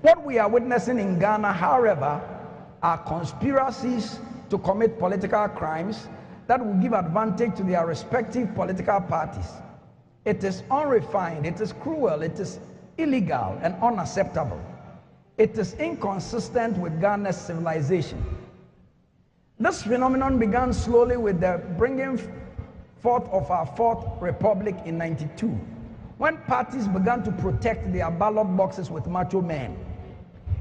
What we are witnessing in Ghana, however, are conspiracies to commit political crimes that will give advantage to their respective political parties. It is unrefined, it is cruel, it is illegal and unacceptable. It is inconsistent with Ghana's civilization. This phenomenon began slowly with the bringing forth of our Fourth Republic in '92, when parties began to protect their ballot boxes with macho men.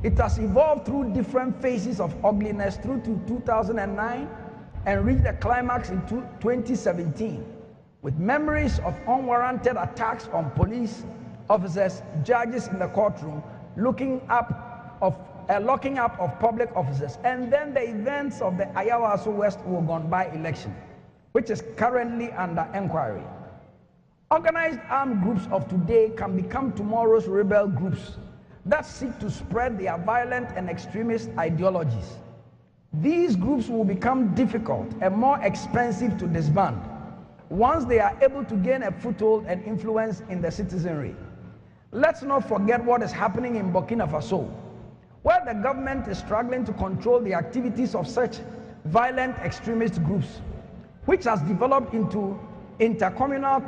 It has evolved through different phases of ugliness through to 2009 and reached a climax in 2017 with memories of unwarranted attacks on police officers, judges in the courtroom, locking up of public officers, and then the events of the Agyinasare West Wuogon by-election, which is currently under inquiry. Organized armed groups of today can become tomorrow's rebel groups that seek to spread their violent and extremist ideologies. These groups will become difficult and more expensive to disband once they are able to gain a foothold and influence in the citizenry. Let's not forget what is happening in Burkina Faso, where the government is struggling to control the activities of such violent extremist groups, which has developed into intercommunal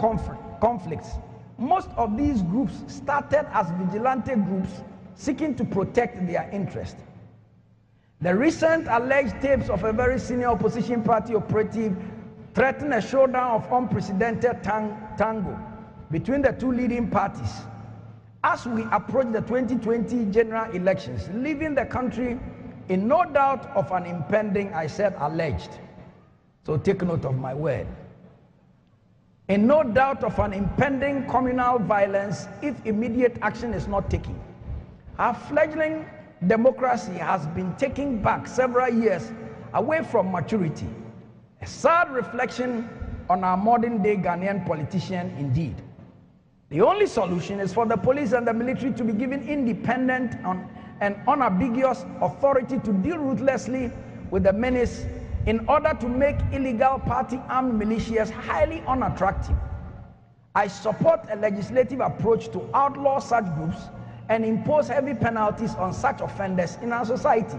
conflicts. Most of these groups started as vigilante groups seeking to protect their interest. The recent alleged tapes of a very senior opposition party operative threaten a showdown of unprecedented tango between the two leading parties as we approach the 2020 general elections, leaving the country in no doubt of an impending, I said alleged, so take note of my word, in no doubt of an impending communal violence if immediate action is not taken. Our fledgling democracy has been taken back several years away from maturity. A sad reflection on our modern day Ghanaian politician indeed. The only solution is for the police and the military to be given independent and unambiguous authority to deal ruthlessly with the menace in order to make illegal party armed militias highly unattractive. I support a legislative approach to outlaw such groups and impose heavy penalties on such offenders in our society.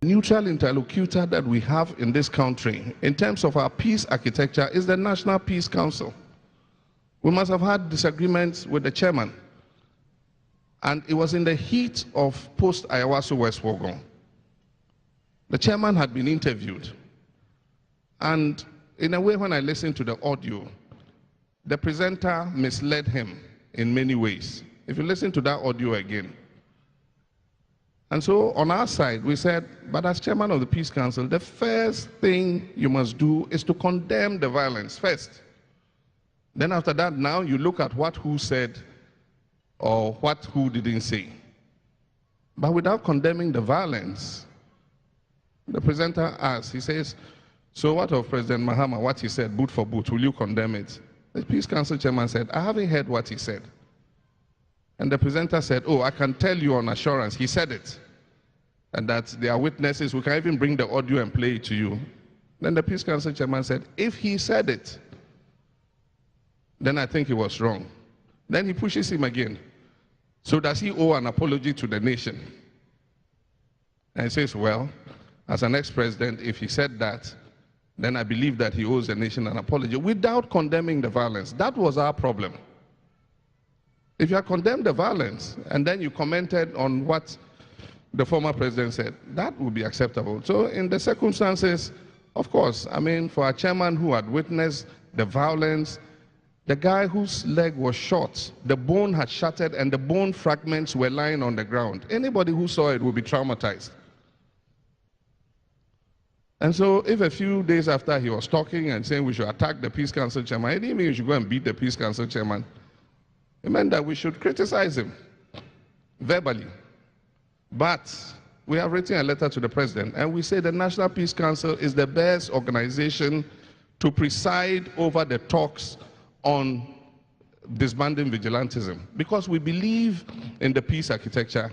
The neutral interlocutor that we have in this country in terms of our peace architecture is the National Peace Council. We must have had disagreements with the chairman, and it was in the heat of post-Agyinasare West Wuogon. The chairman had been interviewed, and in a way, when I listened to the audio, the presenter misled him in many ways. If you listen to that audio again. And so on our side, we said, but as chairman of the Peace Council, the first thing you must do is to condemn the violence first. Then after that, now you look at what who said or what who didn't say. But without condemning the violence, the presenter asked, he says, so what of President Mahama, what he said, boot for boot, will you condemn it? The Peace Council chairman said, I haven't heard what he said. And the presenter said, oh, I can tell you on assurance, he said it. And that there are witnesses, we can even bring the audio and play it to you. Then the Peace Council chairman said, if he said it, then I think he was wrong. Then he pushes him again. So does he owe an apology to the nation? And he says, well, as an ex-president, if he said that, then I believe that he owes the nation an apology without condemning the violence. That was our problem. If you had condemned the violence and then you commented on what the former president said, that would be acceptable. So in the circumstances, of course, I mean, for a chairman who had witnessed the violence, the guy whose leg was shot, the bone had shattered and the bone fragments were lying on the ground. Anybody who saw it would be traumatized. And so if a few days after he was talking and saying we should attack the Peace Council chairman, it didn't mean we should go and beat the Peace Council chairman. It meant that we should criticize him verbally. But we have written a letter to the president and we say the National Peace Council is the best organization to preside over the talks on disbanding vigilantism, because we believe in the peace architecture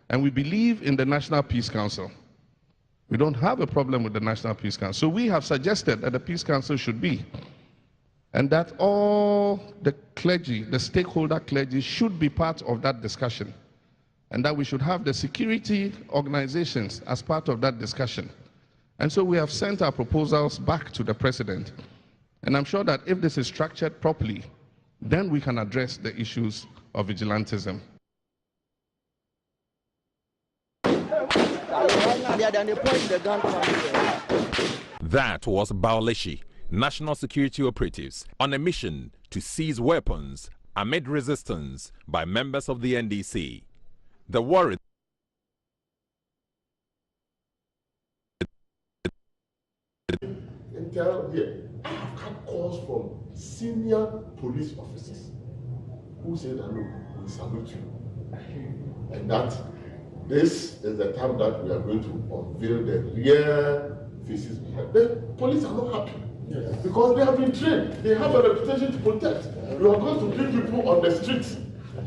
and we believe in the National Peace Council. We don't have a problem with the National Peace Council. So we have suggested that the Peace Council should be, and that all the clergy, the stakeholder clergy, should be part of that discussion. and that we should have the security organizations as part of that discussion. And so we have sent our proposals back to the president. And I'm sure that if this is structured properly, then we can address the issues of vigilantism. That was Baoleshi, National Security Operatives, on a mission to seize weapons amid resistance by members of the NDC. The worry here, I have had calls from senior police officers who said, "Hello, we salute you," and that this is the time that we are going to unveil the real faces behind. The police are not happy because they have been trained. They have a reputation to protect. You are going to bring people on the streets.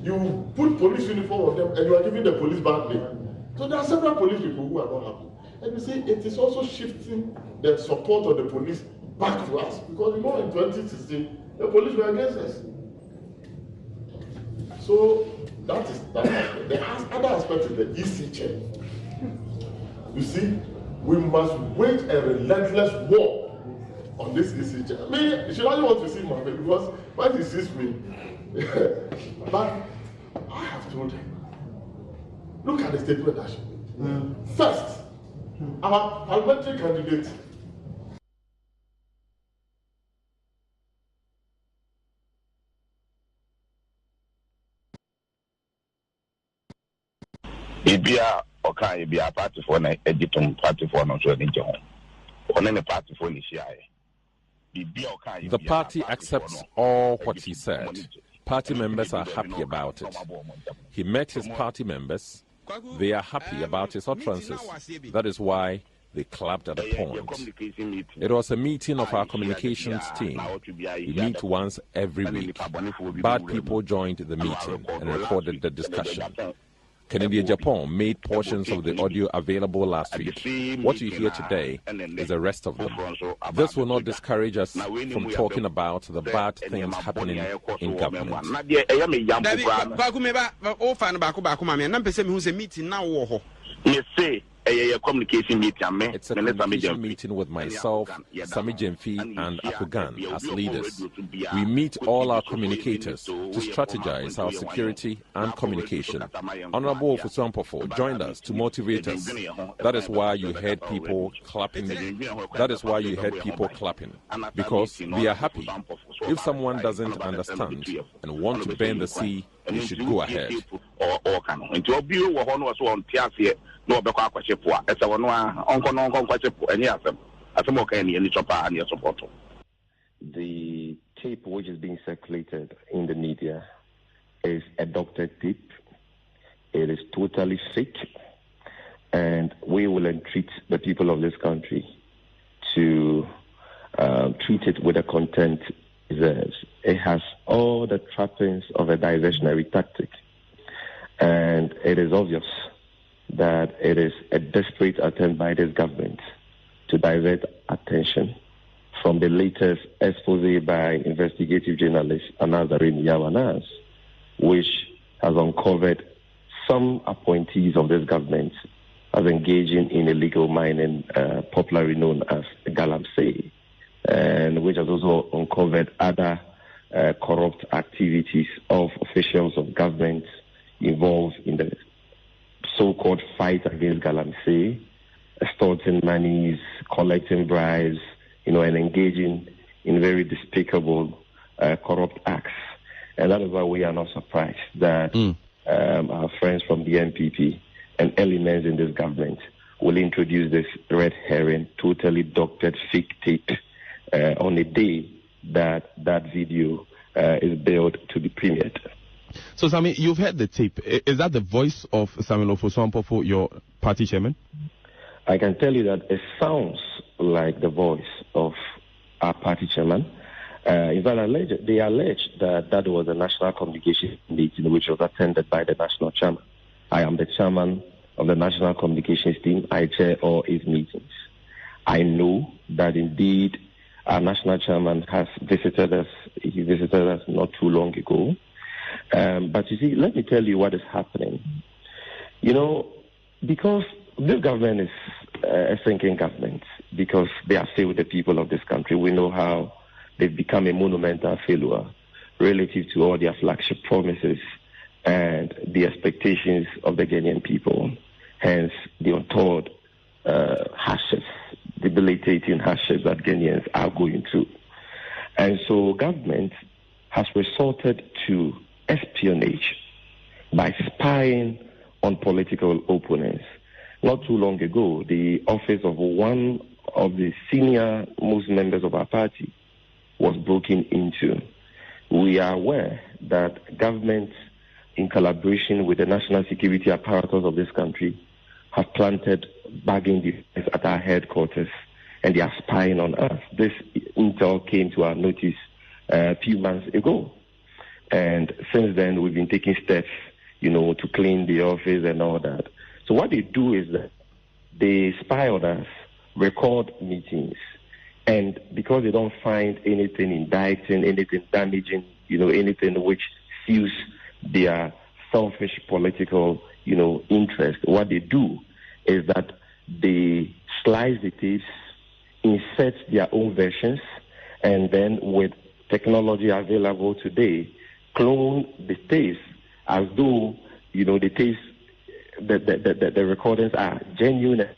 You put police uniform on them, and you are giving the police bad name. So there are several police people who are not happy. And you see, it is also shifting the support of the police back to us. Because you know, in 2016, the police were against us. So that is that aspect. The other aspect is the EC check. You see, we must wage a relentless war on this EC check. I mean, she doesn't want to see my face because when she sees me, but I have told her, look at the statement that she made. First, our parliamentary candidate Ibia okay Ibia party for na editum party for no so ninja ho. One ne party for ni shia. The party accepts all what he said. Party members are happy about it. He met his party members. They are happy about his utterances. That is why they clapped at the point. It was a meeting of our communications team. We meet once every week. Bad people joined the meeting and recorded the discussion. Canadian Japan made portions of the audio available last week. What you hear today is the rest of them. This will not discourage us from talking about the bad things happening in government. It's a communication meeting with myself, Sami Jemfi, and Akugan as leaders. We meet all our communicators to strategize our security and communication. Honorable Fusuampofo joined us to motivate us. That is why you heard people clapping. That is why you heard people clapping, because they are happy. If someone doesn't understand and want to bend the sea, you should go ahead. The tape which is being circulated in the media is a doctored tape. It is totally fake, and we will entreat the people of this country to treat it with the content it deserves. It has all the trappings of a diversionary tactic, and it is obvious that it is a desperate attempt by this government to divert attention from the latest expose by investigative journalist Agyinasare Yawanas, which has uncovered some appointees of this government as engaging in illegal mining, popularly known as galamsey, and which has also uncovered other corrupt activities of officials of government involved in the so-called fight against galamsey, extorting monies, collecting bribes, and engaging in very despicable corrupt acts. And that is why we are not surprised that our friends from the NPP and elements in this government will introduce this red herring, totally doctored fake tape on the day that that video is billed to be premiered. So, Sami, you've heard the tape. Is that the voice of Samuel Ofosu-Ampofo, your party chairman? I can tell you that it sounds like the voice of our party chairman. In fact, they allege that that was a national communication meeting which was attended by the national chairman. I am the chairman of the national communications team. I chair all his meetings. I know that indeed our national chairman has visited us. He visited us not too long ago. But you see, let me tell you what is happening. You know, because this government is a sinking government, because they are still the people of this country. We know how they've become a monumental failure relative to all their flagship promises and the expectations of the Ghanaian people. Hence, the untold hardships, debilitating hardships that Ghanaians are going through. And so government has resorted to espionage by spying on political opponents. Not too long ago, the office of one of the senior most members of our party was broken into. We are aware that government, in collaboration with the national security apparatus of this country, have planted bagging devices at our headquarters, and they are spying on us. This intel came to our notice a few months ago. And since then, we've been taking steps, to clean the office and all that. So what they do is that they spy on us, record meetings, and because they don't find anything indicting, anything damaging, anything which suits their selfish political, interest, what they do is that they slice the tapes, insert their own versions, and then with technology available today, clone the tapes as though, the tapes, the recordings are genuine.